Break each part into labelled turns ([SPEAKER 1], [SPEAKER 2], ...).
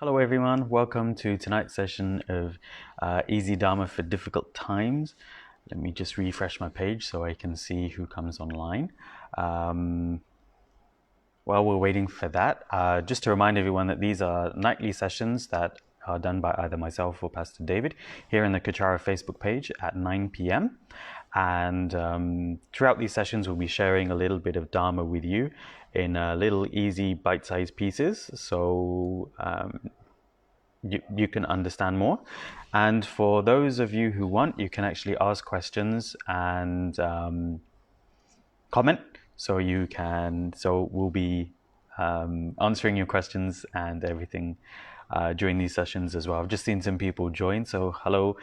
[SPEAKER 1] Hello everyone, welcome to tonight's session of Easy Dharma for Difficult Times. Let me just refresh my page so I can see who comes online. While we're waiting for that, just to remind everyone that these are nightly sessions that are done by either myself or Pastor David here in the Kechara Facebook page at 9 p.m. And throughout these sessions, we'll be sharing a little bit of Dharma with you in little easy bite-sized pieces. So you can understand more. And for those of you who want, you can actually ask questions and comment. So we'll be answering your questions and everything during these sessions as well. I've just seen some people join. So hello,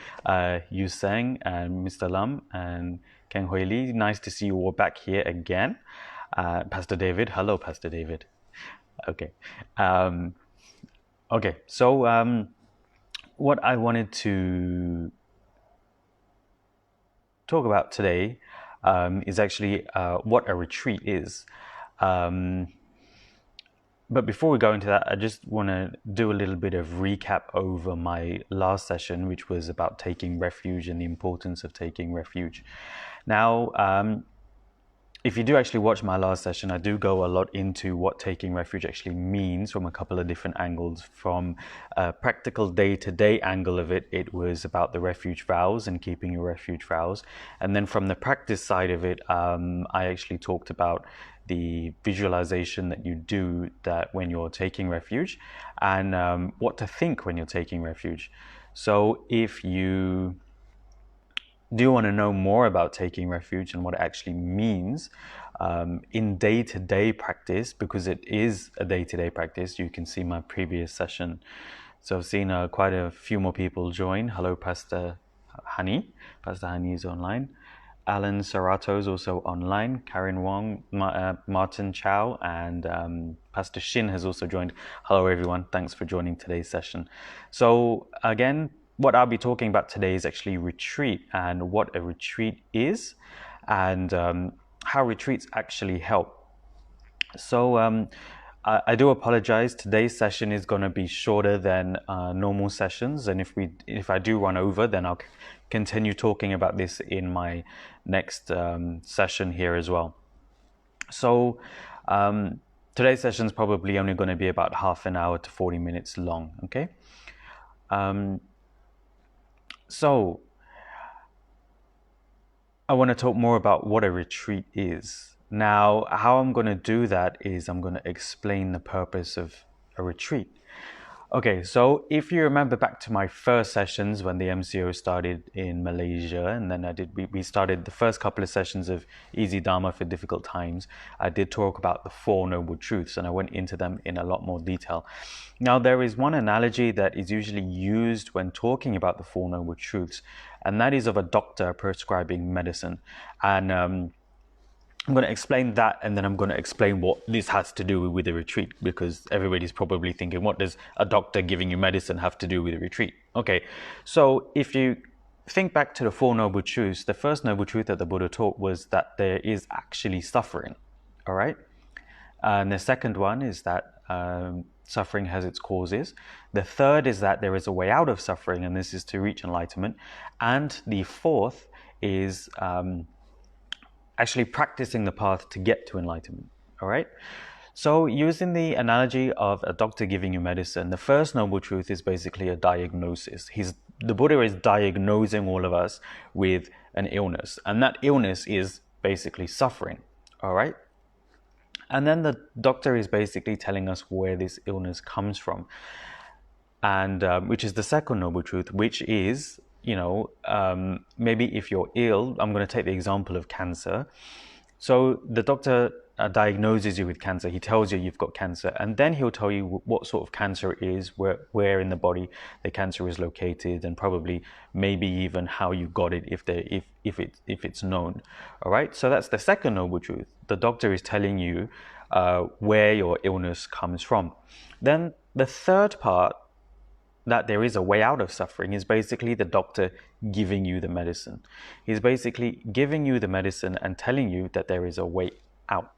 [SPEAKER 1] Yu Seng and Mr. Lam and Keng Hui Lee. Nice to see you all back here again. Pastor David, hello, Pastor David. Okay. So what I wanted to talk about today is actually what a retreat is. But before we go into that, I just want to do a little bit of recap over my last session, which was about taking refuge and the importance of taking refuge. Now, if you do actually watch my last session, I do go a lot into what taking refuge actually means from a couple of different angles. From a practical day-to-day angle of it, it was about the refuge vows and keeping your refuge vows. And then from the practice side of it, I actually talked about the visualization that you do that when you're taking refuge and what to think when you're taking refuge. So if you do you want to know more about taking refuge and what it actually means in day-to-day practice, because it is a day-to-day practice, you can see my previous session. So I've seen quite a few more people join. Hello, Pastor Hani. Pastor Hani is online. Alan Sarato is also online. Karen Wong, Martin Chow, and Pastor Shin has also joined. Hello, everyone. Thanks for joining today's session. So again, what I'll be talking about today is actually retreat and what a retreat is and how retreats actually help. So I do apologize. Today's session is going to be shorter than normal sessions, and if I do run over, then I'll continue talking about this in my next session here as well. So today's session is probably only going to be about half an hour to 40 minutes long. Okay. So I want to talk more about what a retreat is. Now, how I'm going to do that is I'm going to explain the purpose of a retreat. Okay, so if you remember back to my first sessions when the MCO started in Malaysia, and then we started the first couple of sessions of Easy Dharma for Difficult Times, I did talk about the Four Noble Truths, and I went into them in a lot more detail. Now, there is one analogy that is usually used when talking about the Four Noble Truths, and that is of a doctor prescribing medicine. And I'm going to explain that, and then I'm going to explain what this has to do with a retreat, because everybody's probably thinking, what does a doctor giving you medicine have to do with a retreat? Okay, so if you think back to the Four Noble Truths, the first Noble Truth that the Buddha taught was that there is actually suffering, all right? And the second one is that suffering has its causes. The third is that there is a way out of suffering, and this is to reach enlightenment. And the fourth is actually practicing the path to get to enlightenment, all right? So using the analogy of a doctor giving you medicine, the first Noble Truth is basically a diagnosis. The Buddha is diagnosing all of us with an illness, and that illness is basically suffering, all right? And then the doctor is basically telling us where this illness comes from, and which is the second Noble Truth, which is, maybe if you're ill, I'm going to take the example of cancer. So the doctor diagnoses you with cancer. He tells you you've got cancer, and then he'll tell you what sort of cancer it is, where in the body the cancer is located, and probably maybe even how you got it if it's known. All right. So that's the second Noble Truth. The doctor is telling you where your illness comes from. Then the third part, that there is a way out of suffering, is basically the doctor giving you the medicine. He's basically giving you the medicine and telling you that there is a way out.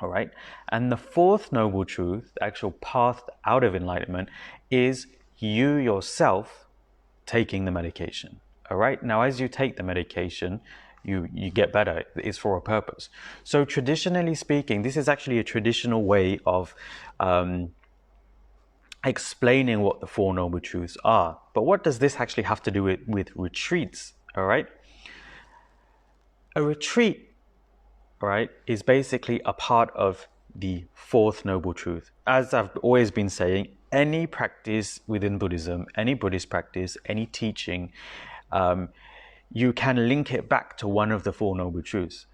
[SPEAKER 1] All right. And the fourth noble truth, the actual path out of enlightenment, is you yourself taking the medication. All right. Now, as you take the medication, you get better. It's for a purpose. So traditionally speaking, this is actually a traditional way of explaining what the Four Noble Truths are. But what does this actually have to do with retreats? All right. A retreat, right, is basically a part of the fourth noble truth. As I've always been saying, any practice within Buddhism, any Buddhist practice, any teaching, you can link it back to one of the Four Noble Truths.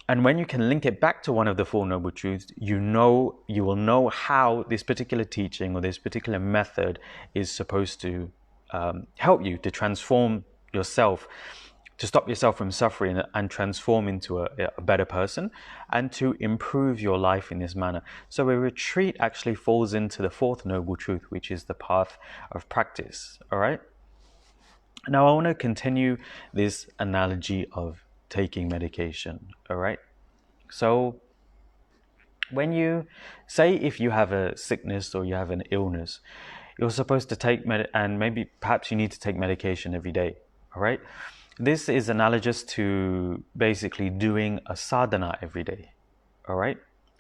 [SPEAKER 1] And when you can link it back to one of the Four Noble Truths, you will know how this particular teaching or this particular method is supposed to help you to transform yourself, to stop yourself from suffering and transform into a better person, and to improve your life in this manner. So a retreat actually falls into the fourth noble truth, which is the path of practice. All right. Now I want to continue this analogy of taking medication. All right. So when you say, if you have a sickness or you have an illness, you're supposed to take and maybe perhaps you need to take medication every day. All right. This is analogous to basically doing a sadhana every day. All right.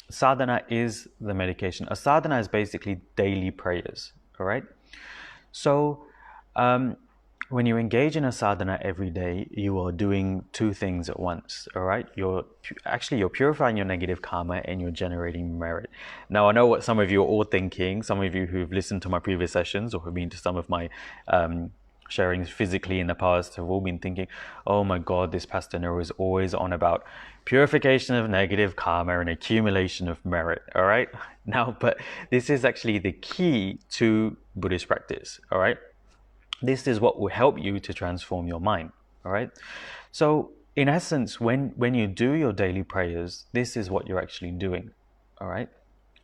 [SPEAKER 1] Sadhana is the medication. A sadhana is basically daily prayers. All right. So when you engage in a sadhana every day, you are doing two things at once. All right. You're purifying your negative karma and you're generating merit. Now, I know what some of you are all thinking. Some of you who've listened to my previous sessions or who've been to some of my sharings physically in the past have all been thinking, oh my God, this Pastor Niral is always on about purification of negative karma and accumulation of merit. All right. Now, but this is actually the key to Buddhist practice. All right. This is what will help you to transform your mind. All right. So in essence, when you do your daily prayers, this is what you're actually doing. All right.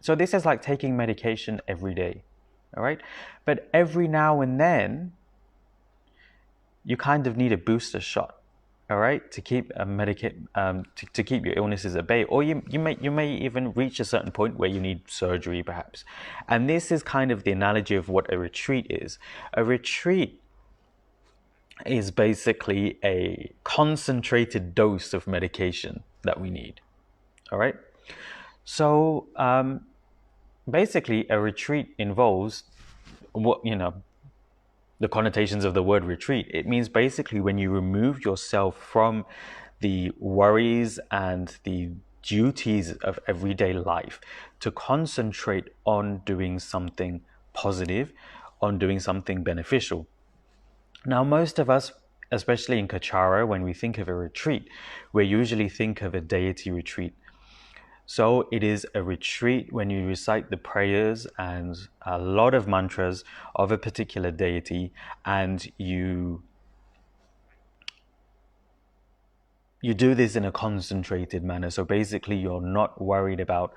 [SPEAKER 1] So this is like taking medication every day. All right. But every now and then, you kind of need a booster shot, all right, to keep to keep your illnesses at bay, or you may even reach a certain point where you need surgery, perhaps. And this is kind of the analogy of what a retreat is. A retreat is basically a concentrated dose of medication that we need, all right. So basically, a retreat involves the connotations of the word retreat. It means basically when you remove yourself from the worries and the duties of everyday life to concentrate on doing something positive, on doing something beneficial. Now, most of us, especially in Kechara, when we think of a retreat, we usually think of a deity retreat. So it is a retreat when you recite the prayers and a lot of mantras of a particular deity, and you do this in a concentrated manner. So basically, you're not worried about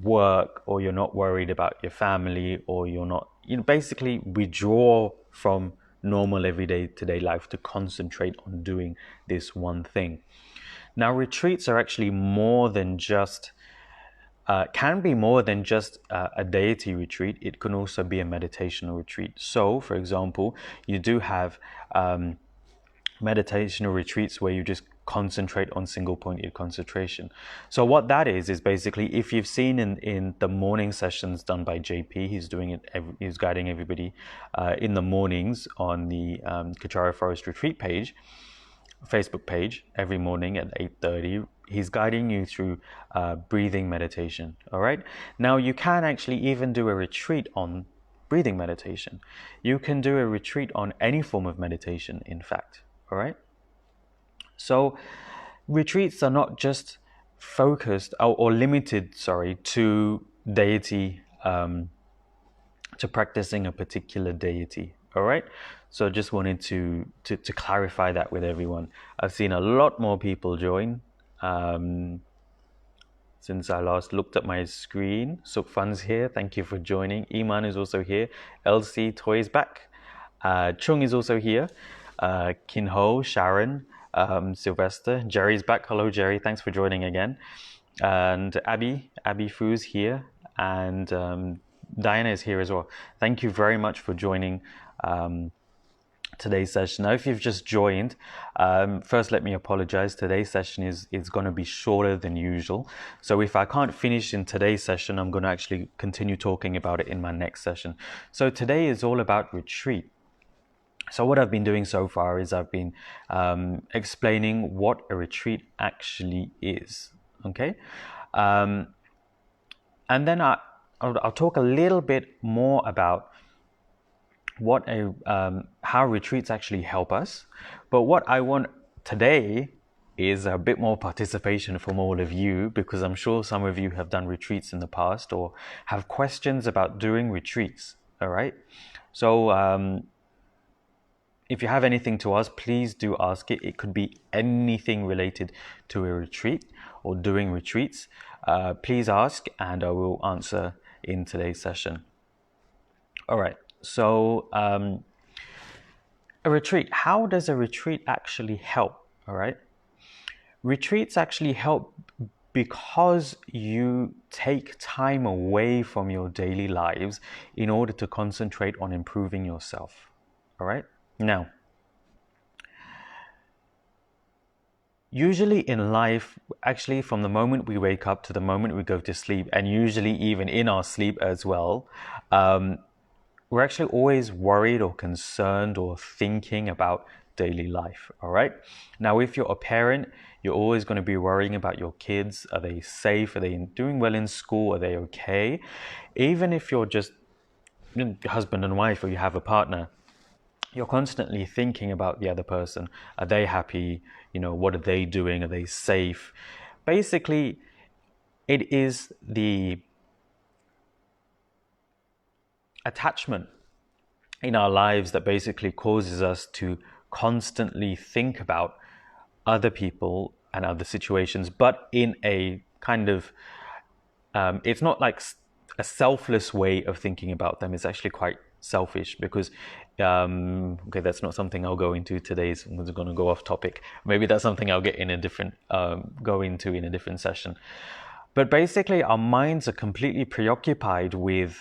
[SPEAKER 1] work, or you're not worried about your family, or you're not, basically withdraw from normal everyday today life to concentrate on doing this one thing. Now, retreats are actually more than just, can be more than just a deity retreat. It can also be a meditational retreat. So, for example, you do have meditational retreats where you just concentrate on single-pointed concentration. So what that is basically, if you've seen in the morning sessions done by JP, he's guiding everybody in the mornings on the Kechara Forest Retreat page, Facebook page, every morning at 8:30. He's guiding you through breathing meditation. All right. Now you can actually even do a retreat on breathing meditation. You can do a retreat on any form of meditation, in fact. All right. So retreats are not just focused or limited, to deity, to practicing a particular deity. All right. So just wanted to clarify that with everyone. I've seen a lot more people join since I last looked at my screen. Sukfan's here. Thank you for joining. Iman is also here. LC Toy is back. Chung is also here. Kinho, Sharon, Sylvester. Jerry's back. Hello, Jerry. Thanks for joining again. and Abby Fu's here, and Diana is here as well. Thank you very much for joining today's session. Now, if you've just joined, first let me apologize. Today's session is going to be shorter than usual. So if I can't finish in today's session, I'm going to actually continue talking about it in my next session. So today is all about retreat. So what I've been doing so far is I've been explaining what a retreat actually is. Okay, and then I'll talk a little bit more about how retreats actually help us. But what I want today is a bit more participation from all of you, because I'm sure some of you have done retreats in the past or have questions about doing retreats. All right. So if you have anything to ask, please do ask it. It could be anything related to a retreat or doing retreats. Please ask and I will answer in today's session. All right. So a retreat, how does a retreat actually help? All right. Retreats actually help because you take time away from your daily lives in order to concentrate on improving yourself. All right. Now, usually in life, actually from the moment we wake up to the moment we go to sleep, and usually even in our sleep as well, we're actually always worried or concerned or thinking about daily life. All right. Now, if you're a parent, you're always going to be worrying about your kids. Are they safe? Are they doing well in school? Are they okay? Even if you're just husband and wife, or you have a partner, you're constantly thinking about the other person. Are they happy? What are they doing? Are they safe? Basically, it is the attachment in our lives that basically causes us to constantly think about other people and other situations, but in a kind of, it's not like a selfless way of thinking about them. It's actually quite selfish because, okay, that's not something I'll go into today. I'm going to go off topic. Maybe that's something I'll get in a different, go into in a different session. But basically, our minds are completely preoccupied with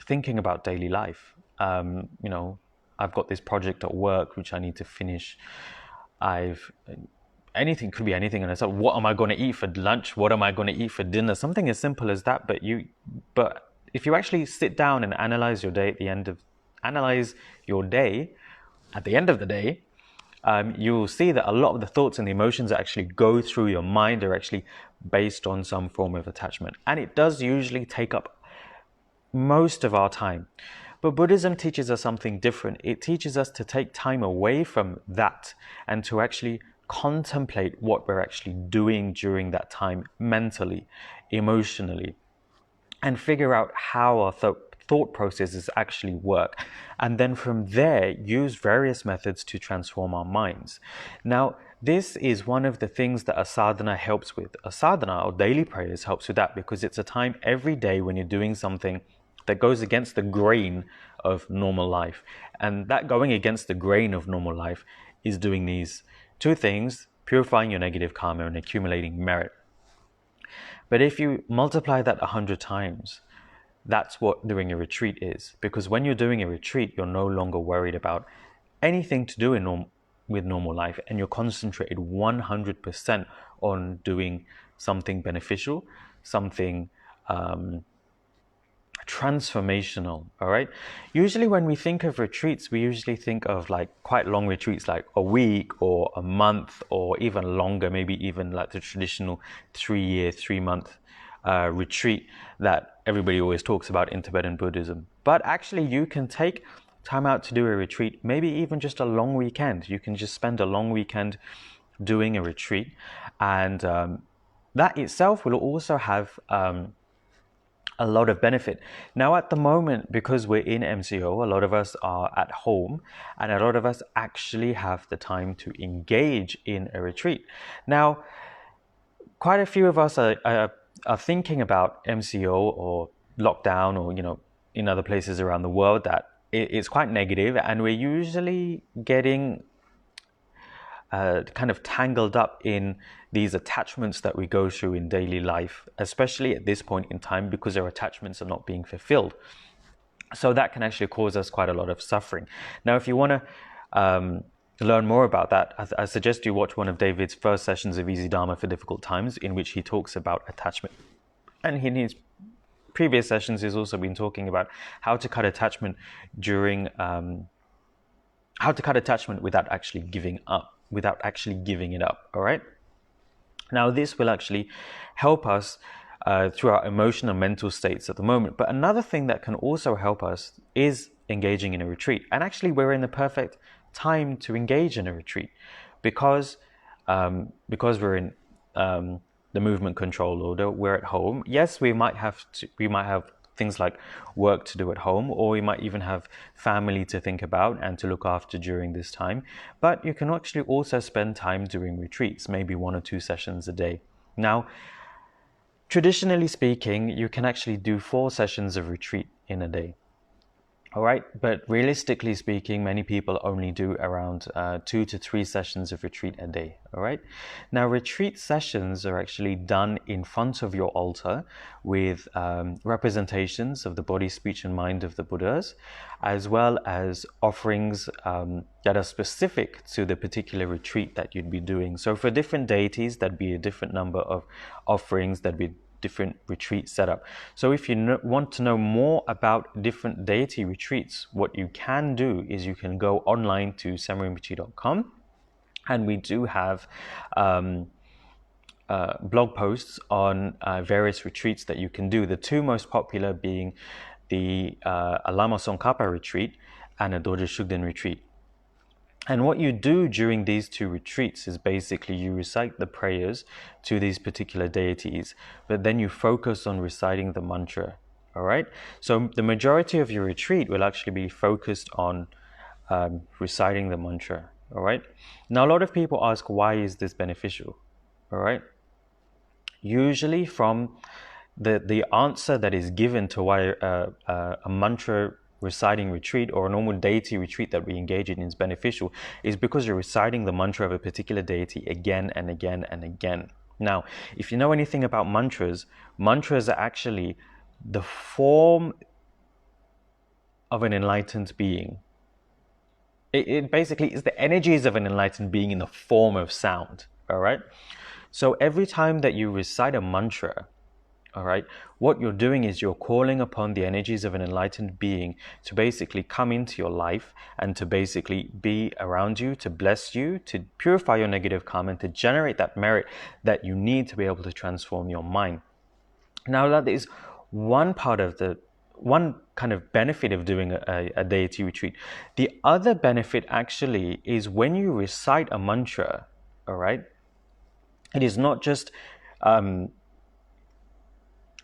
[SPEAKER 1] thinking about daily life. I've got this project at work which I need to finish. Anything could be anything, and I thought, what am I going to eat for lunch? What am I going to eat for dinner? Something as simple as that. But if you actually sit down and analyze your day at the end of the day, you'll see that a lot of the thoughts and the emotions that actually go through your mind are actually based on some form of attachment, and it does usually take up most of our time. But Buddhism teaches us something different. It teaches us to take time away from that and to actually contemplate what we're actually doing during that time, mentally, emotionally, and figure out how our thought processes actually work. And then from there, use various methods to transform our minds. Now, this is one of the things that a sadhana helps with. A sadhana, or daily prayers, helps with that, because it's a time every day when you're doing something that goes against the grain of normal life. And that going against the grain of normal life is doing these two things: purifying your negative karma and accumulating merit. But if you multiply that 100 times, that's what doing a retreat is. Because when you're doing a retreat, you're no longer worried about anything to do with normal life, and you're concentrated 100% on doing something beneficial, something transformational. All right. Usually when we think of retreats, we usually think of like quite long retreats, like a week or a month or even longer, maybe even like the traditional 3-year, 3-month retreat that everybody always talks about in Tibetan Buddhism. But actually you can take time out to do a retreat, maybe even just a long weekend. You can just spend a long weekend doing a retreat, and that itself will also have a lot of benefit. Now at the moment, because we're in MCO, a lot of us are at home, and a lot of us actually have the time to engage in a retreat. Now, quite a few of us are thinking about MCO or lockdown, or in other places around the world, that it's quite negative, and we're usually getting kind of tangled up in these attachments that we go through in daily life, especially at this point in time, because our attachments are not being fulfilled. So that can actually cause us quite a lot of suffering. Now, if you want to learn more about that, I suggest you watch one of David's first sessions of Easy Dharma for Difficult Times, in which he talks about attachment. And in his previous sessions, he's also been talking about how to cut attachment during how to cut attachment without actually giving it up. All right. Now, this will actually help us through our emotional and mental states at the moment. But another thing that can also help us is engaging in a retreat. And actually, we're in the perfect time to engage in a retreat because we're in the movement control order. We're at home. Yes, we might have things like work to do at home, or we might even have family to think about and to look after during this time. But you can actually also spend time doing retreats, maybe 1 or 2 sessions a day. Now, traditionally speaking, you can actually do 4 sessions of retreat in a day. All right, but realistically speaking, many people only do around 2 to 3 sessions of retreat a day. All right, now retreat sessions are actually done in front of your altar with representations of the body, speech, and mind of the Buddhas, as well as offerings that are specific to the particular retreat that you'd be doing. So for different deities, that'd be a different number of offerings, that'd be different retreat setup. So if you want to know more about different deity retreats, what you can do is you can go online to samrinpoche.com, and we do have blog posts on various retreats that you can do. The 2 most popular being the Alama Tsongkhapa retreat and a Dorje Shugden retreat. And what you do during these 2 retreats is basically you recite the prayers to these particular deities, but then you focus on reciting the mantra. All right. So the majority of your retreat will actually be focused on reciting the mantra. All right. Now, a lot of people ask, why is this beneficial? All right. Usually from the answer that is given to why a mantra reciting retreat or a normal deity retreat that we engage in is beneficial is because you're reciting the mantra of a particular deity again and again and again. Now, if you know anything about mantras, mantras are actually the form of an enlightened being. It basically is the energies of an enlightened being in the form of sound. All right. So every time that you recite a mantra, all right, what you're doing is you're calling upon the energies of an enlightened being to basically come into your life and to basically be around you, to bless you, to purify your negative karma, and to generate that merit that you need to be able to transform your mind. Now, that is one kind of benefit of doing a deity retreat. The other benefit actually is when you recite a mantra, all right, it is not just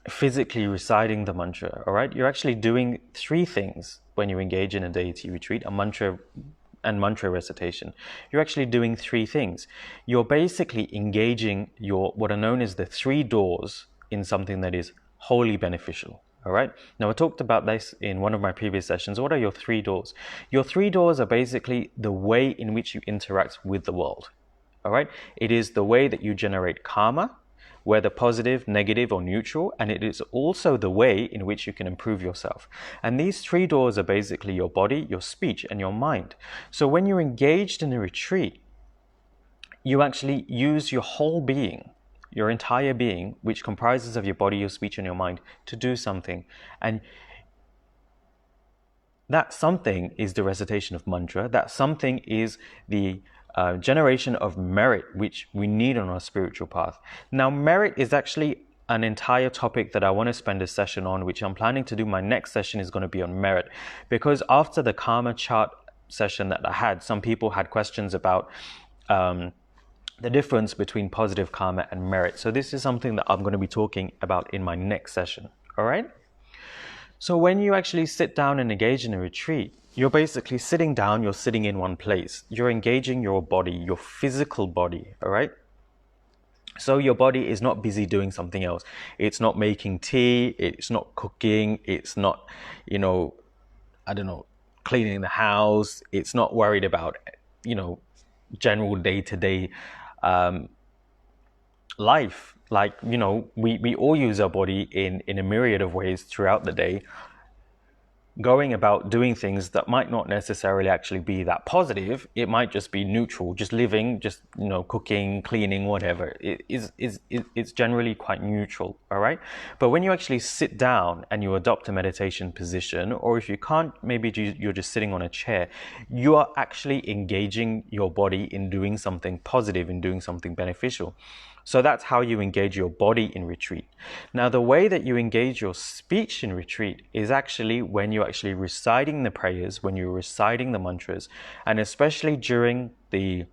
[SPEAKER 1] physically reciting the mantra, all right? You're actually doing 3 things when you engage in a deity retreat, a mantra and mantra recitation. You're actually doing 3 things. You're basically engaging what are known as the 3 doors in something that is wholly beneficial, all right? Now, I talked about this in one of my previous sessions. What are your 3 doors? Your 3 doors are basically the way in which you interact with the world, all right? It is the way that you generate karma, whether positive, negative, or neutral, and it is also the way in which you can improve yourself. And these 3 doors are basically your body, your speech, and your mind. So when you're engaged in a retreat, you actually use your whole being, your entire being, which comprises of your body, your speech, and your mind, to do something. And that something is the recitation of mantra. That something is the generation of merit, which we need on our spiritual path. Now, merit is actually an entire topic that I want to spend a session on, which I'm planning to do. My next session is going to be on merit, because after the karma chart session that I had, some people had questions about the difference between positive karma and merit. So this is something that I'm going to be talking about in my next session. All right. So when you actually sit down and engage in a retreat, you're basically sitting down, you're sitting in one place. You're engaging your body, your physical body, all right? So your body is not busy doing something else. It's not making tea, it's not cooking, it's not, cleaning the house. It's not worried about, general day-to-day life. Like, we all use our body in a myriad of ways throughout the day, going about doing things that might not necessarily actually be that positive. It might just be neutral, just living, just cooking, cleaning, whatever. It's generally quite neutral, all right? But when you actually sit down and you adopt a meditation position, or if you can't, maybe you're just sitting on a chair, you are actually engaging your body in doing something positive, in doing something beneficial. So that's how you engage your body in retreat. Now, the way that you engage your speech in retreat is actually when you're actually reciting the prayers, when you're reciting the mantras, and especially during the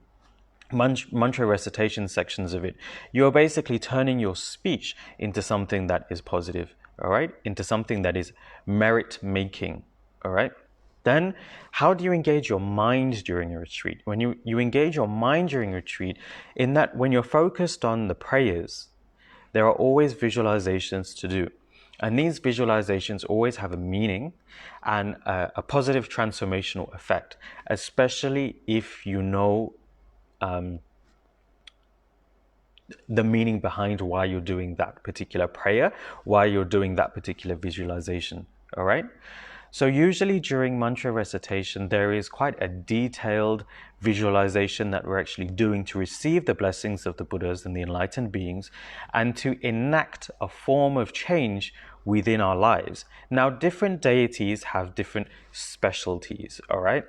[SPEAKER 1] mantra recitation sections of it, you're basically turning your speech into something that is positive, all right? Into something that is merit making, all right? Then, how do you engage your mind during a retreat? When you engage your mind during retreat, in that when you're focused on the prayers, there are always visualizations to do. And these visualizations always have a meaning and a positive transformational effect, especially if you know the meaning behind why you're doing that particular prayer, why you're doing that particular visualization. All right? So usually during mantra recitation, there is quite a detailed visualization that we're actually doing to receive the blessings of the Buddhas and the enlightened beings, and to enact a form of change within our lives. Now, different deities have different specialties, all right?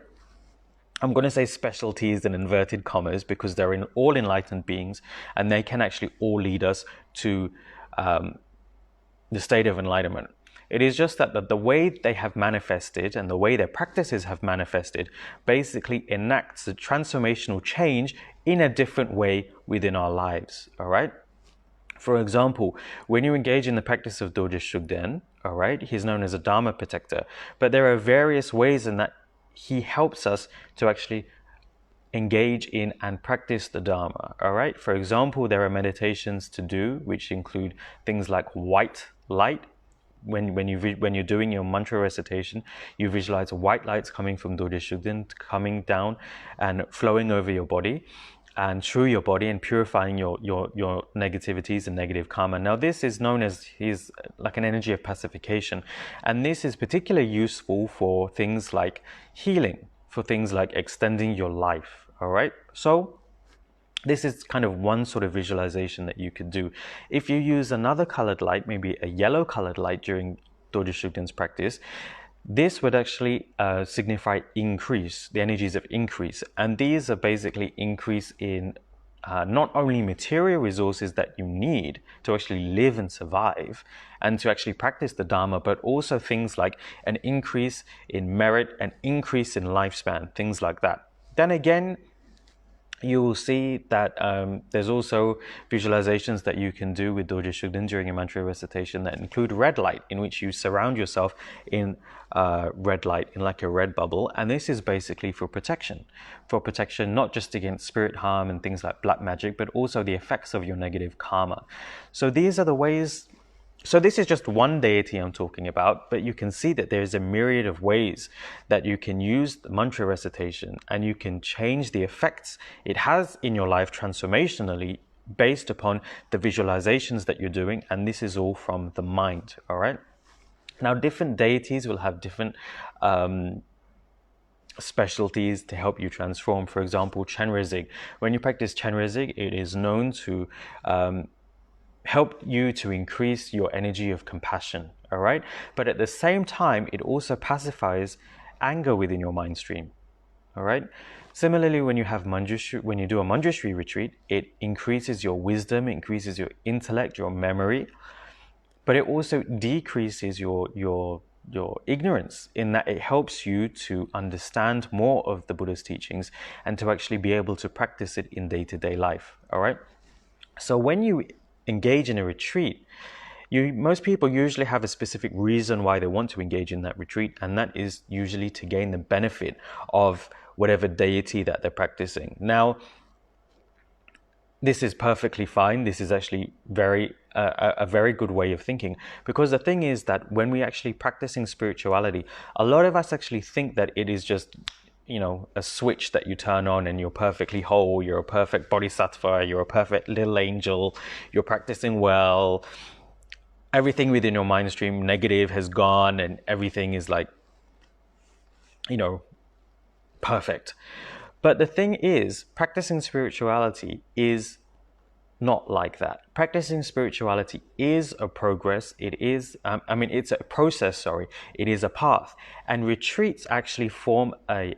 [SPEAKER 1] I'm going to say specialties in inverted commas because they're all enlightened beings, and they can actually all lead us to the state of enlightenment. It is just that the way they have manifested and the way their practices have manifested basically enacts a transformational change in a different way within our lives, all right? For example, when you engage in the practice of Doja Shugden, all right, he's known as a Dharma protector, but there are various ways in that he helps us to actually engage in and practice the Dharma, all right? For example, there are meditations to do which include things like white light. When you're doing your mantra recitation, you visualize white lights coming from Doja Shugden, coming down and flowing over your body and through your body and purifying your negativities and negative karma. Now, this is known as like an energy of pacification, and this is particularly useful for things like healing, for things like extending your life. All right, so this is kind of one sort of visualization that you could do. If you use another colored light, maybe a yellow colored light during Doja Shugden's practice, this would actually signify increase, the energies of increase. And these are basically increase in not only material resources that you need to actually live and survive and to actually practice the Dharma, but also things like an increase in merit, an increase in lifespan, things like that. Then again, you will see that there's also visualizations that you can do with Doja Shugden during a mantra recitation that include red light, in which you surround yourself in red light, in like a red bubble. And this is basically for protection not just against spirit harm and things like black magic, but also the effects of your negative karma. So these are the ways. So this is just one deity I'm talking about, but you can see that there's a myriad of ways that you can use the mantra recitation and you can change the effects it has in your life transformationally based upon the visualizations that you're doing, and this is all from the mind, all right? Now, different deities will have different specialties to help you transform. For example, Chenrezig. When you practice Chenrezig, it is known to help you to increase your energy of compassion, all right? But at the same time, it also pacifies anger within your mind stream, all right? Similarly, when you have when you do a Manjushri retreat, it increases your wisdom, it increases your intellect, your memory, but it also decreases your ignorance, in that it helps you to understand more of the Buddha's teachings and to actually be able to practice it in day-to-day life, all right? So when you engage in a retreat, most people usually have a specific reason why they want to engage in that retreat, and that is usually to gain the benefit of whatever deity that they're practicing. Now, this is perfectly fine. This is actually a very good way of thinking, because the thing is that when we actually practicing spirituality, a lot of us actually think that it is just a switch that you turn on and you're perfectly whole, you're a perfect bodhisattva, you're a perfect little angel, you're practicing well, everything within your mind stream negative has gone and everything is like, perfect. But the thing is, practicing spirituality is not like that. Practicing spirituality is a progress. It is, it's a process, sorry. It is a path. And retreats actually form a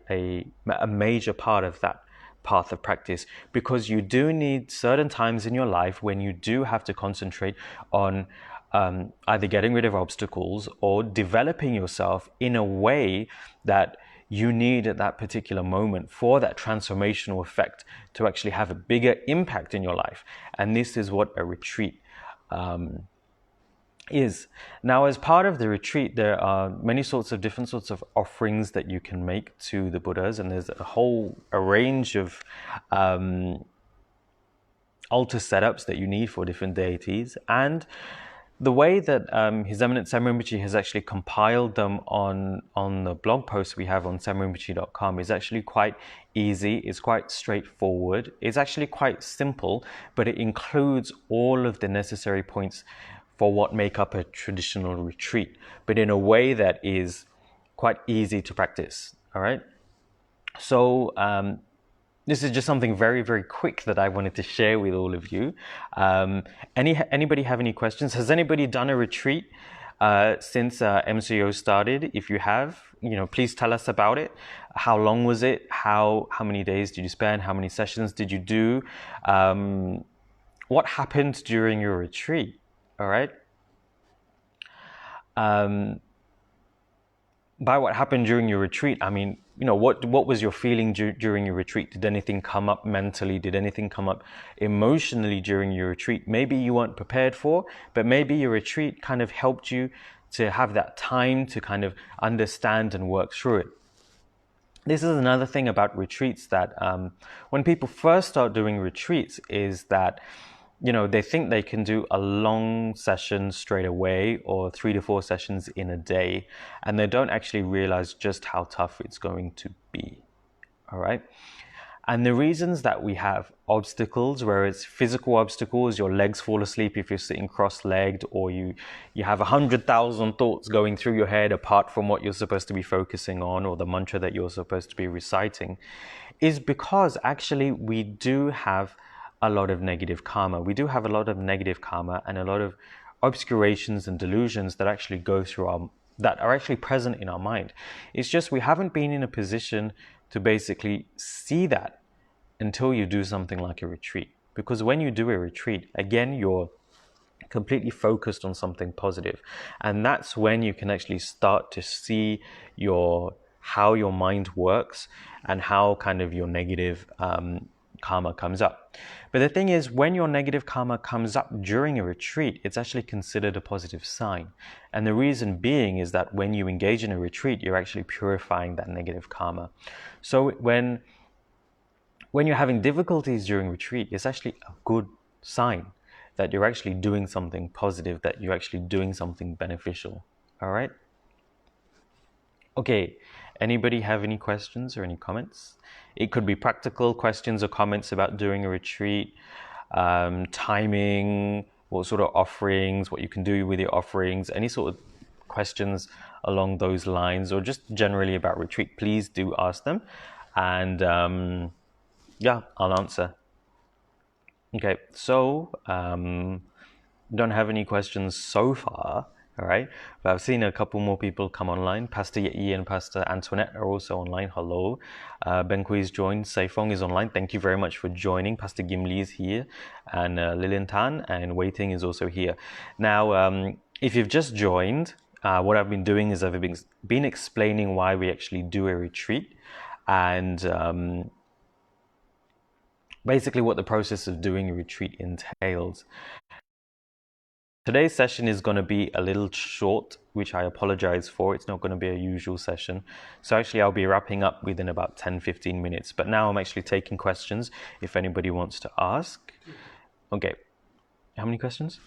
[SPEAKER 1] major part of that path of practice, because you do need certain times in your life when you do have to concentrate on either getting rid of obstacles or developing yourself in a way that you need at that particular moment for that transformational effect to actually have a bigger impact in your life. And this is what a retreat is. Now, as part of the retreat, there are many different sorts of offerings that you can make to the Buddhas, and there's a range of altar setups that you need for different deities. And the way that His Eminence Sam Rinpoche has actually compiled them on the blog post we have on samrinpoche.com is actually quite easy. It's quite straightforward. It's actually quite simple, but it includes all of the necessary points for what make up a traditional retreat, but in a way that is quite easy to practice. All right. So this is just something very, very quick that I wanted to share with all of you. Anybody have any questions? Has anybody done a retreat since MCO started? If you have, please tell us about it. How long was it? How many days did you spend? How many sessions did you do? What happened during your retreat? All right. By what happened during your retreat, I mean, what was your feeling during your retreat? Did anything come up mentally? Did anything come up emotionally during your retreat? Maybe you weren't prepared for, but maybe your retreat kind of helped you to have that time to kind of understand and work through it. This is another thing about retreats that when people first start doing retreats is that they think they can do a long session straight away or 3 to 4 sessions in a day, and they don't actually realize just how tough it's going to be. All right. And the reasons that we have obstacles, where it's physical obstacles, your legs fall asleep if you're sitting cross-legged, or you have 100,000 thoughts going through your head apart from what you're supposed to be focusing on or the mantra that you're supposed to be reciting, is because actually we do have a lot of negative karma. We do have a lot of negative karma and a lot of obscurations and delusions that actually go through that are actually present in our mind. It's just we haven't been in a position to basically see that until you do something like a retreat. Because when you do a retreat, again, you're completely focused on something positive. And that's when you can actually start to see how your mind works and how kind of your negative karma comes up. But the thing is, when your negative karma comes up during a retreat, it's actually considered a positive sign. And the reason being is that when you engage in a retreat, you're actually purifying that negative karma. So when you're having difficulties during retreat, it's actually a good sign that you're actually doing something positive, that you're actually doing something beneficial. All right? Okay, anybody have any questions or any comments? It could be practical questions or comments about doing a retreat, timing, what sort of offerings, what you can do with your offerings, any sort of questions along those lines, or just generally about retreat. Please do ask them, and I'll answer. Okay, so don't have any questions so far. All right, but I've seen a couple more people come online. Pastor Yi and Pastor Antoinette are also online. Hello. Ben Kui's joined. Saifong is online. Thank you very much for joining. Pastor Gimli is here, and Lilian Tan and Waiting is also here. Now, if you've just joined, what I've been doing is I've been explaining why we actually do a retreat, and basically what the process of doing a retreat entails. Today's session is going to be a little short, which I apologize for. It's not going to be a usual session. So actually, I'll be wrapping up within about 10-15 minutes. But now I'm actually taking questions if anybody wants to ask. Okay. How many questions?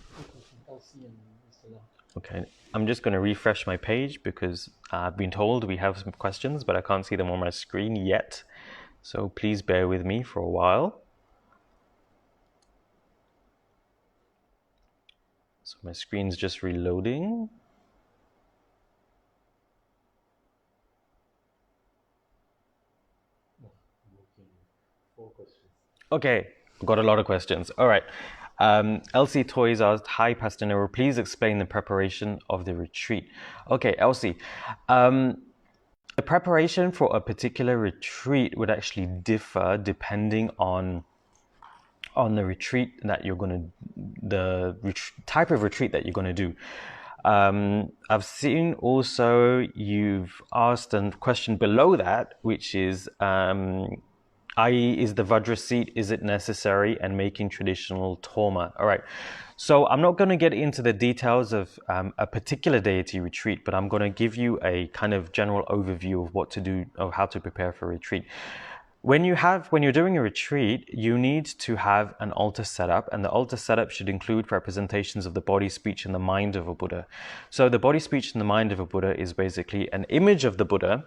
[SPEAKER 1] Okay, I'm just going to refresh my page because I've been told we have some questions, but I can't see them on my screen yet. So please bear with me for a while. So my screen's just reloading. Okay, got a lot of questions. All right. Elsie Toys asked, "Hi, Pastor Niral, please explain the preparation of the retreat." Okay, Elsie. The preparation for a particular retreat would actually differ depending on the retreat that you're going to, type of retreat that you're going to do. I've seen also you've asked a question below that, which is, i.e., is the Vajra seat, is it necessary, and making traditional Torma. All right. So I'm not going to get into the details of a particular deity retreat, but I'm going to give you a kind of general overview of what to do, of how to prepare for a retreat. When you're doing a retreat, you need to have an altar setup, and the altar setup should include representations of the body, speech, and the mind of a Buddha. So the body, speech, and the mind of a Buddha is basically an image of the Buddha.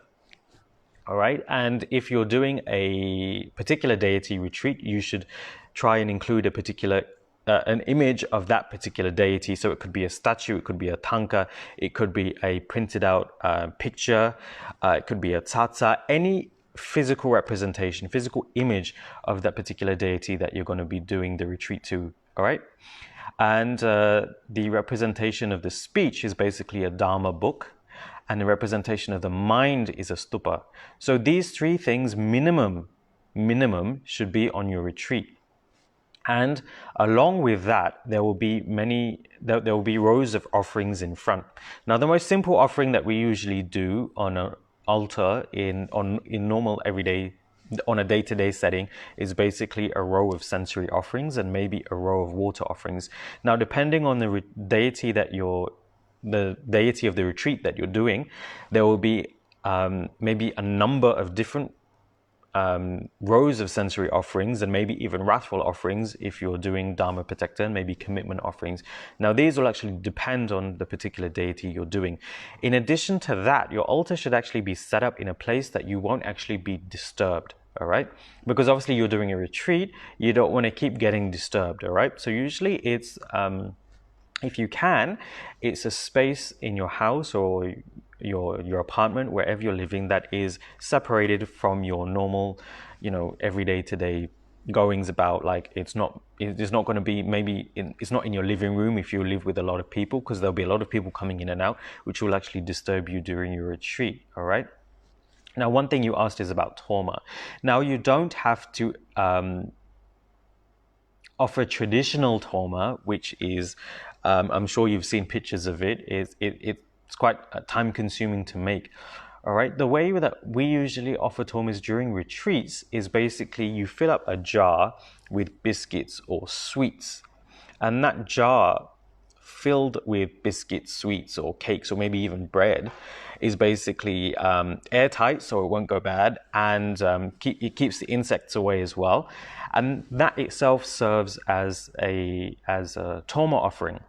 [SPEAKER 1] All right. And if you're doing a particular deity retreat, you should try and include a particular an image of that particular deity. So it could be a statue, it could be a tanka, it could be a printed out picture, it could be a tsatsa, any physical representation, physical image of that particular deity that you're going to be doing the retreat to. All right. And the representation of the speech is basically a Dharma book, and the representation of the mind is a stupa. So these three things minimum should be on your retreat. And along with that, there will be rows of offerings in front. Now, the most simple offering that we usually do on an altar in normal everyday, on a day-to-day setting, is basically a row of sensory offerings and maybe a row of water offerings. Now, depending on the deity of the retreat that you're doing, there will be maybe a number of different rows of sensory offerings, and maybe even wrathful offerings if you're doing Dharma Protector, and maybe commitment offerings. Now, these will actually depend on the particular deity you're doing. In addition to that, your altar should actually be set up in a place that you won't actually be disturbed. All right, because obviously you're doing a retreat, you don't want to keep getting disturbed. All right, so usually it's if you can, it's a space in your house or your apartment, wherever you're living, that is separated from your normal, everyday today goings about. Like it's not going to be, it's not in your living room if you live with a lot of people, because there'll be a lot of people coming in and out, which will actually disturb you during your retreat. All right. Now, one thing you asked is about Torma. Now, you don't have to offer traditional Torma, which is, I'm sure you've seen pictures of it. It's quite time-consuming to make. All right. The way that we usually offer Tormas during retreats is basically you fill up a jar with biscuits or sweets, and that jar filled with biscuits, sweets, or cakes, or maybe even bread, is basically airtight, so it won't go bad, and it keeps the insects away as well. And that itself serves as a Torma offering.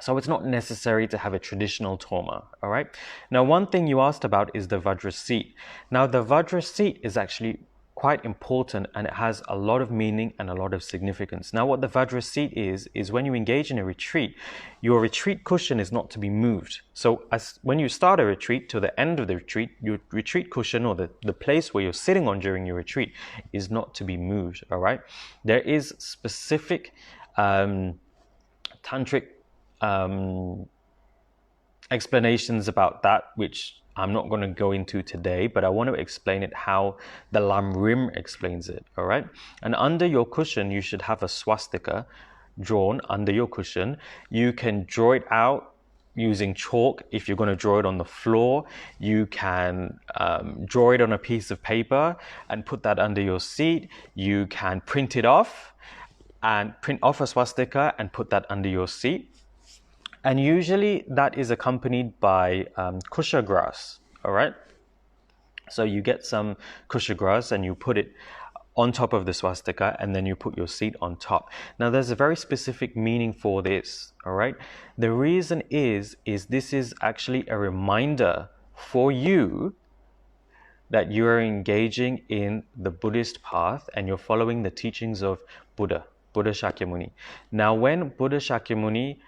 [SPEAKER 1] So it's not necessary to have a traditional Torma, all right? Now, one thing you asked about is the Vajra seat. Now, the Vajra seat is actually quite important, and it has a lot of meaning and a lot of significance. Now, what the Vajra seat is when you engage in a retreat, your retreat cushion is not to be moved. So when you start a retreat to the end of the retreat, your retreat cushion, or the place where you're sitting on during your retreat, is not to be moved, all right? There is specific tantric explanations about that, which I'm not going to go into today, but I want to explain it how the Lam Rim explains it, all right? And under your cushion, you should have a swastika drawn under your cushion. You can draw it out using chalk. If you're going to draw it on the floor, you can draw it on a piece of paper and put that under your seat. You can print it off and print off a swastika and put that under your seat. And usually that is accompanied by kusha grass, all right? So you get some kusha grass and you put it on top of the swastika, and then you put your seat on top. Now, there's a very specific meaning for this, all right? The reason is this is actually a reminder for you that you are engaging in the Buddhist path and you're following the teachings of Buddha Shakyamuni. Now, when Buddha Shakyamuni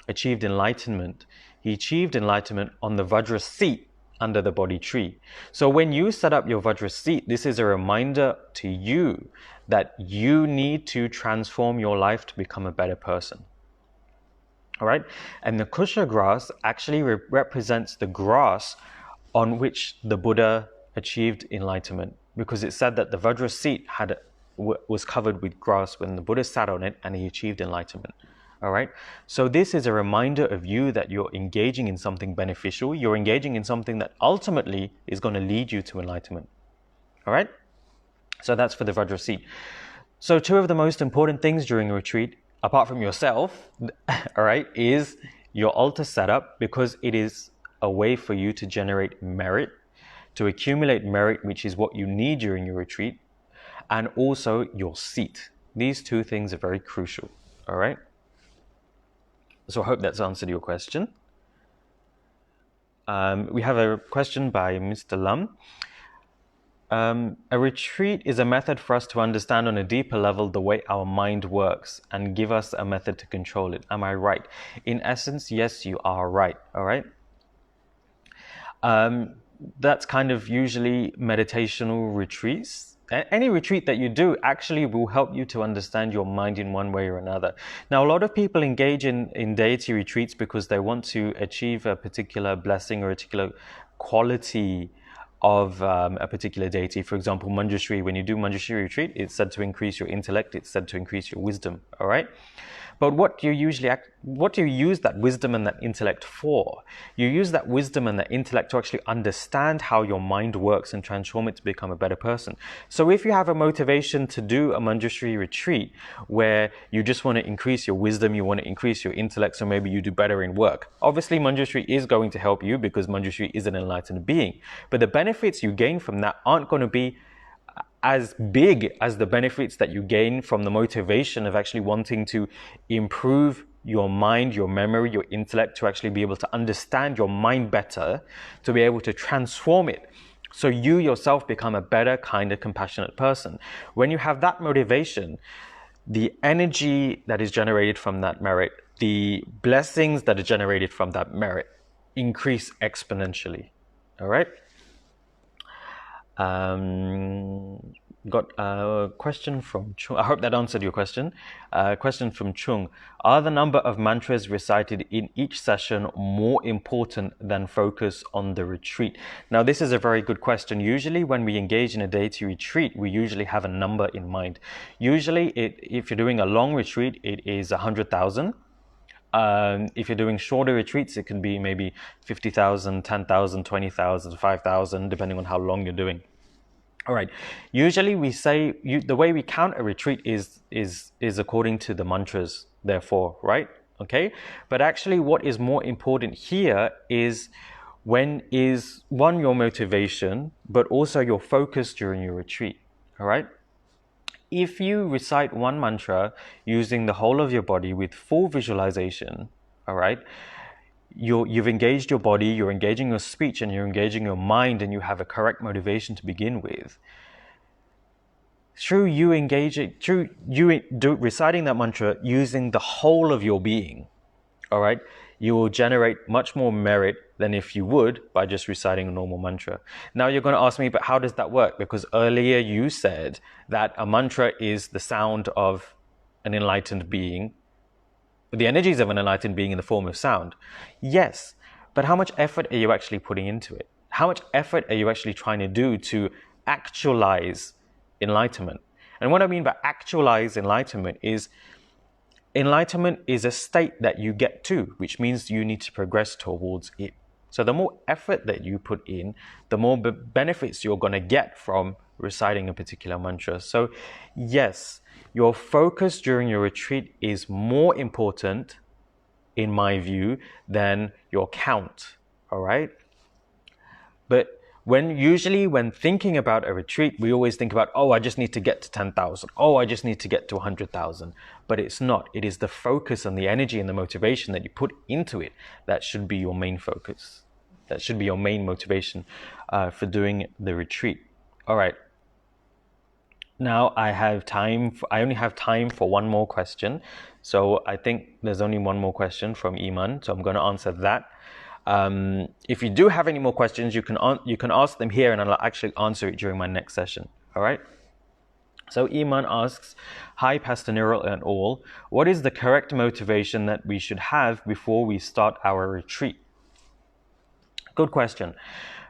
[SPEAKER 1] achieved enlightenment, he achieved enlightenment on the Vajra seat under the Bodhi tree. So when you set up your Vajra seat, this is a reminder to you that you need to transform your life to become a better person. All right? And the kusha grass actually represents the grass on which the Buddha achieved enlightenment, because it said that the Vajra seat was covered with grass when the Buddha sat on it and he achieved enlightenment. All right. So this is a reminder of you that you're engaging in something beneficial. You're engaging in something that ultimately is going to lead you to enlightenment. All right. So that's for the Vajra seat. So two of the most important things during a retreat, apart from yourself, all right, is your altar setup, because it is a way for you to generate merit, to accumulate merit, which is what you need during your retreat, and also your seat. These two things are very crucial. All right. So I hope that's answered your question. We have a question by Mr. Lam. A retreat is a method for us to understand on a deeper level the way our mind works and give us a method to control it. Am I right? In essence, yes, you are right. All right. That's kind of usually meditational retreats. Any retreat that you do actually will help you to understand your mind in one way or another. Now, a lot of people engage in deity retreats because they want to achieve a particular blessing or a particular quality of a particular deity. For example, Manjushri, when you do Manjushri retreat, it's said to increase your intellect, it's said to increase your wisdom, all right? But what do you use that wisdom and that intellect for? You use that wisdom and that intellect to actually understand how your mind works and transform it to become a better person. So if you have a motivation to do a Manjushri retreat where you just want to increase your wisdom, you want to increase your intellect, so maybe you do better in work. Obviously, Manjushri is going to help you because Manjushri is an enlightened being. But the benefits you gain from that aren't going to be as big as the benefits that you gain from the motivation of actually wanting to improve your mind, your memory, your intellect, to actually be able to understand your mind better, to be able to transform it so you yourself become a better, kinder, compassionate person. When you have that motivation, the energy that is generated from that merit, the blessings that are generated from that merit increase exponentially. All right? Got a question from Chung. I hope that answered your question. Question from Chung. Are the number of mantras recited in each session more important than focus on the retreat? Now, this is a very good question. Usually when we engage in a deity retreat, we usually have a number in mind. Usually, if you're doing a long retreat, it is 100,000. If you're doing shorter retreats, it can be maybe 50,000, 10,000, 20,000, 5,000, depending on how long you're doing. All right. Usually we say the way we count a retreat is according to the mantras, therefore, right? Okay. But actually what is more important here is your motivation, but also your focus during your retreat. All right. If you recite one mantra using the whole of your body with full visualization, all right, you've engaged your body, you're engaging your speech, and you're engaging your mind, and you have a correct motivation to begin with. Through you reciting that mantra using the whole of your being, all right, you will generate much more merit than if you would by just reciting a normal mantra. Now you're going to ask me, but how does that work? Because earlier you said that a mantra is the sound of an enlightened being, the energies of an enlightened being in the form of sound. Yes, but how much effort are you actually putting into it? How much effort are you actually trying to do to actualize enlightenment? And what I mean by actualize enlightenment is a state that you get to, which means you need to progress towards it. So the more effort that you put in, the more benefits you're going to get from reciting a particular mantra. So yes, your focus during your retreat is more important, in my view, than your count, all right? But Usually when thinking about a retreat, we always think about, oh, I just need to get to 10,000. Oh, I just need to get to 100,000. But it's not. It is the focus and the energy and the motivation that you put into it that should be your main focus. That should be your main motivation for doing the retreat. All right. Now I only have time for one more question. So I think there's only one more question from Iman. So I'm going to answer that. If you do have any more questions, you can ask them here, and I'll actually answer it during my next session. All right. So Iman asks, "Hi, Pastor Niral and all. What is the correct motivation that we should have before we start our retreat?" Good question.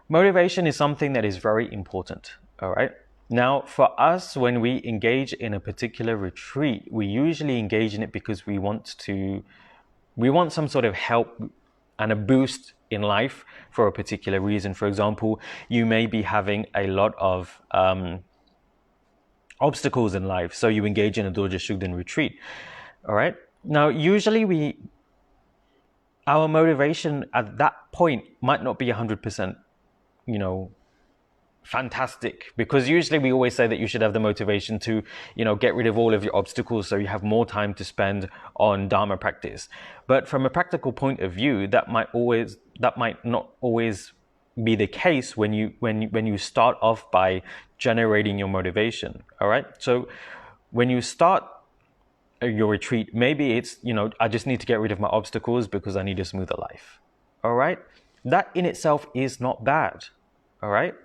[SPEAKER 1] Motivation is something that is very important. All right. Now, for us, when we engage in a particular retreat, we usually engage in it because we want some sort of help and a boost in life for a particular reason. For example, you may be having a lot of obstacles in life, so you engage in a Dorje Shugden retreat. All right. Now, usually our motivation at that point might not be 100%, fantastic, because usually we always say that you should have the motivation to, get rid of all of your obstacles so you have more time to spend on Dharma practice. But from a practical point of view, that might not always be the case when you start off by generating your motivation. All right. So when you start your retreat, maybe it's, I just need to get rid of my obstacles because I need a smoother life. All right. That in itself is not bad. All right.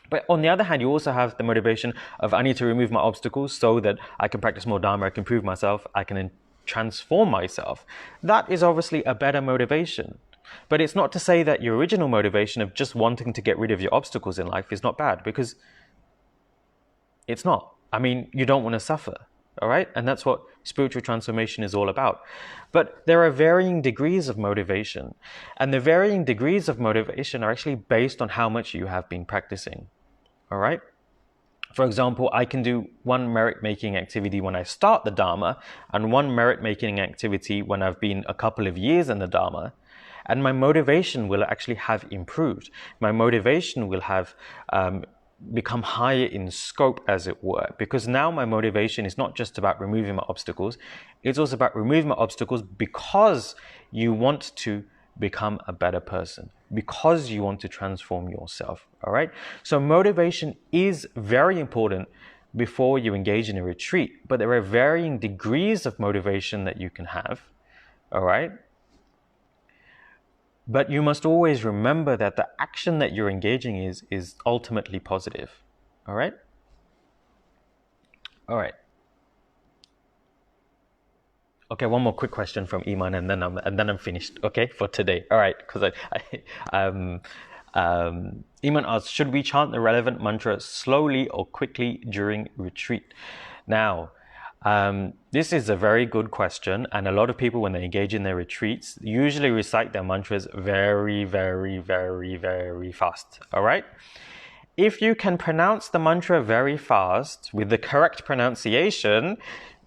[SPEAKER 1] But on the other hand, you also have the motivation of, I need to remove my obstacles so that I can practice more Dharma, I can improve myself, I can transform myself. That is obviously a better motivation. But it's not to say that your original motivation of just wanting to get rid of your obstacles in life is not bad, because it's not. I mean, you don't want to suffer, all right? And that's what spiritual transformation is all about. But there are varying degrees of motivation. And the varying degrees of motivation are actually based on how much you have been practicing. All right. For example, I can do one merit-making activity when I start the Dharma and one merit-making activity when I've been a couple of years in the Dharma, and my motivation will actually have improved. My motivation will have become higher in scope, as it were, because now my motivation is not just about removing my obstacles, it's also about removing my obstacles because you want to become a better person, because you want to transform yourself. All right. So motivation is very important before you engage in a retreat, but there are varying degrees of motivation that you can have. All right. But you must always remember that the action that you're engaging is ultimately positive. All right. All right. Okay, one more quick question from Iman, and then I'm finished. Okay, for today. All right, because Iman asks, should we chant the relevant mantra slowly or quickly during retreat? Now, this is a very good question, and a lot of people, when they engage in their retreats, usually recite their mantras very, very, very, very fast. All right. If you can pronounce the mantra very fast with the correct pronunciation,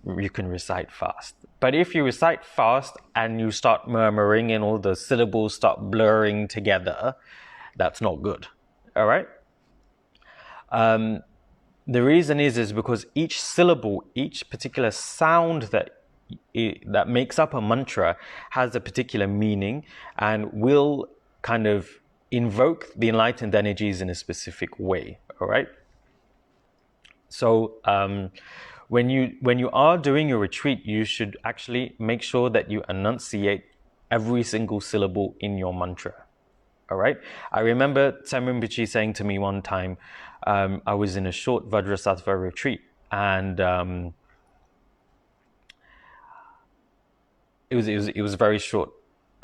[SPEAKER 1] you can recite fast. But if you recite fast and you start murmuring and all the syllables start blurring together, that's not good. All right? The reason is because each syllable, each particular sound that makes up a mantra has a particular meaning and will kind of invoke the enlightened energies in a specific way. All right? So when you are doing your retreat, you should actually make sure that you enunciate every single syllable in your mantra. All right. I remember Tsem Rinpoche saying to me one time, I was in a short Vajrasattva retreat, and it was very short.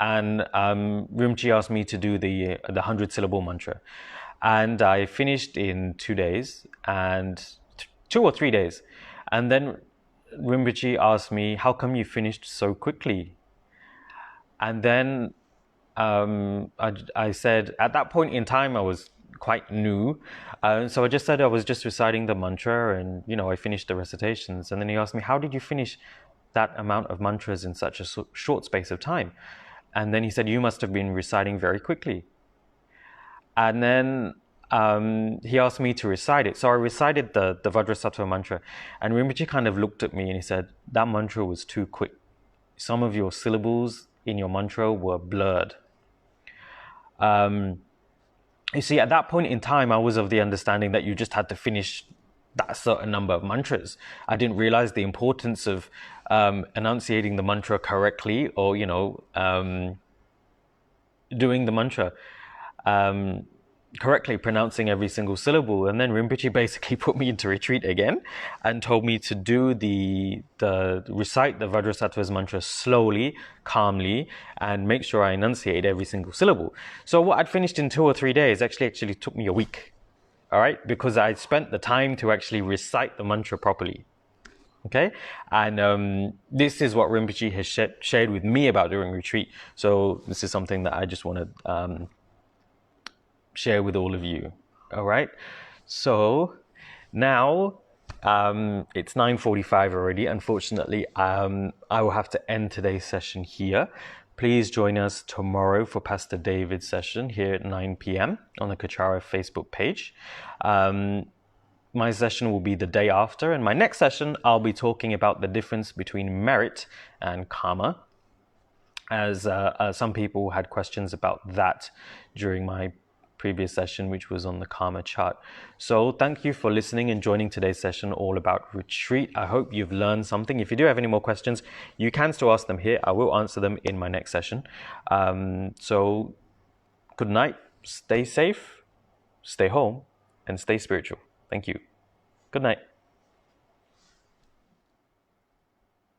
[SPEAKER 1] And Rinpoche asked me to do the 100-syllable mantra, and I finished in 2 days, and 2 or 3 days. And then Rinpoche asked me, how come you finished so quickly? And then I said, at that point in time, I was quite new. So I just said I was just reciting the mantra, and, I finished the recitations. And then he asked me, how did you finish that amount of mantras in such a short space of time? And then he said, you must have been reciting very quickly. And then he asked me to recite it. So I recited the Vajrasattva mantra. And Rinpoche kind of looked at me and he said, that mantra was too quick. Some of your syllables in your mantra were blurred. You see, at that point in time, I was of the understanding that you just had to finish that certain number of mantras. I didn't realize the importance of enunciating the mantra correctly, or, doing the mantra correctly, pronouncing every single syllable. And then Rinpoche basically put me into retreat again and told me to do the recite the Vajrasattva's mantra slowly, calmly, and make sure I enunciate every single syllable. So what I'd finished in 2 or 3 days actually took me a week. All right, because I spent the time to actually recite the mantra properly. Okay, and this is what Rinpoche has shared with me about during retreat. So this is something that I just want to share with all of you. All right, so now it's 9:45 already. Unfortunately, I will have to end today's session here. Please join us tomorrow for Pastor David's session here at 9 p.m. on the Kechara Facebook page. My session will be the day after, and my next session I'll be talking about the difference between merit and karma, as some people had questions about that during my previous session, which was on the karma chart. So thank you for listening and joining today's session all about retreat. I hope you've learned something. If you do have any more questions, you can still ask them here. I will answer them in my next session. So good night, stay safe, stay home, and stay spiritual. Thank you. Good night.